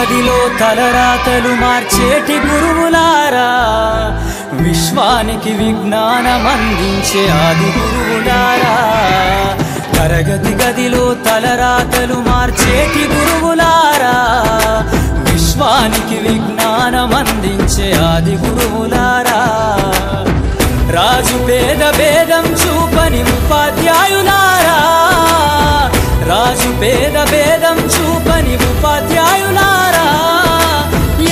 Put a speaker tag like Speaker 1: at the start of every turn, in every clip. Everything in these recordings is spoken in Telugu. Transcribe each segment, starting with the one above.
Speaker 1: గదిలో తలరాతలు మార్చేటి గురువులారా, విశ్వానికి విజ్ఞానం అందించే ఆది గురువులారా. తరగతి గదిలో తలరాతలు మార్చేటి గురువులారా, విశ్వానికి విజ్ఞానం అందించే ఆది గురువులారా. రాజు పేద భేదం చూపని ఉపాధ్యాయులారా, రాజు పేద భేదం చూపని ఉపాధ్యాయులారా.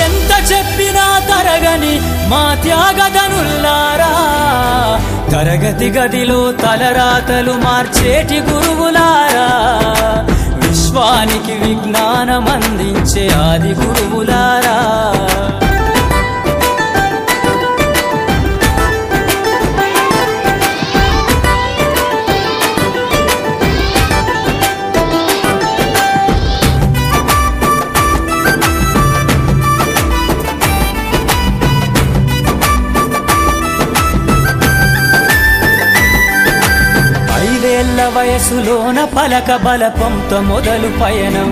Speaker 1: ఎంత చెప్పినా తరగని మా త్యాగధనుల్లారా, తరగతి గదిలో తలరాతలు మార్చేటి గురువులారా, విశ్వానికి విజ్ఞానం అందించే ఆది గురువులారా. వయసులోన పలక బలపంతో మొదలు పయనం,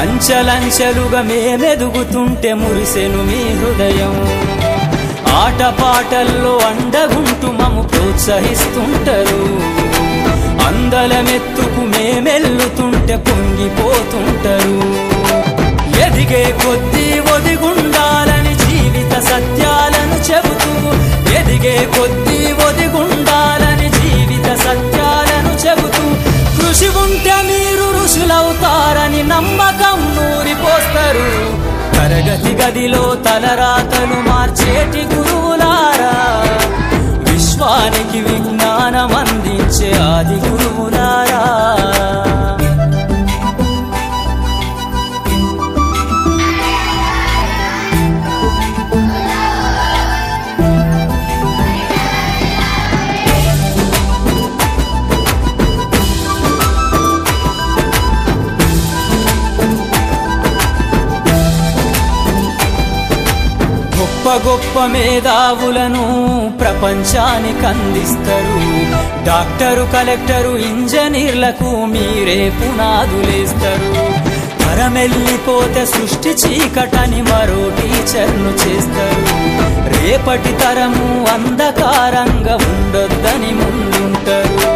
Speaker 1: అంచలంచెలుగా మేమెదుగుతుంటే మురిసెను మీ హృదయం. ఆటపాటల్లో అండగుంటూ మము ప్రోత్సహిస్తుంటారు, అందలమెత్తుకు మేమెల్లుతుంటే పొంగిపోతుంటారు. ఎదిగే కొద్దీ ఒదిగుండాలని జీవిత సత్యాలను చెబుతూ, ఎదిగే కొద్దీ ఒదిగుండాలని జీవిత సత్యాలను చెబుతూ, కృషి ఉంటే మీరు ఋషులవుతారని నమ్మకం నూరిపోస్తారు. తరగతి గదిలో తలరాతలు మార్చేటి గురువులారా, విశ్వానికి విజ్ఞానం అందించే ఆది గురువులారా. గొప్ప గొప్ప మేధావులను ప్రపంచానికి అందిస్తారు. డాక్టరు, కలెక్టరు, ఇంజనీర్లకు మీరే పునాదులేస్తారు. తరమెల్లిపోతే సృష్టి చీకటని మరో టీచర్ను చేస్తారు. రేపటి తరము అంధకారంగా ఉండొద్దని ముందుంటారు.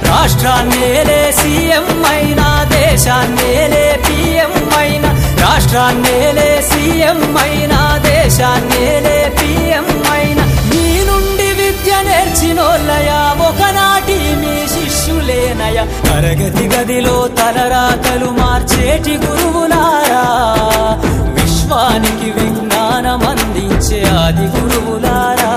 Speaker 1: రాష్ట్రాన్నేలే సీఎం అయినా, దేశాన్నేలే పిఎం అయినా, రాష్ట్రాన్నేలే సీఎం అయినా, దేశాన్నేలే పిఎం అయినా, మీ నుండి విద్య నేర్చినోళ్ళయా, ఒకనాటి మీ శిష్యులేనయా. తరగతి గదిలో తలరాతలు మార్చేటి గురువులారా, విశ్వానికి విజ్ఞానం అందించే ఆది గురువులారా.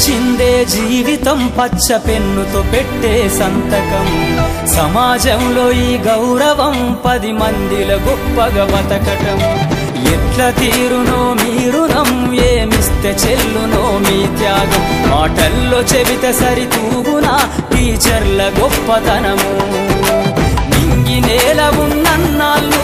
Speaker 1: చిందే జీవితం పచ్చ పెన్నుతో పెట్టే సంతకం, సమాజంలో ఈ గౌరవం 10 మందిల గొప్పగా బతకటం. ఎట్ల తీరునో మీ రుణం, ఏమిస్తే చెల్లునో మీ త్యాగం. మాటల్లో చెబితే సరితూగునా టీచర్ల గొప్పతనము. నింగి నేల ఉన్నన్నాళ్ళు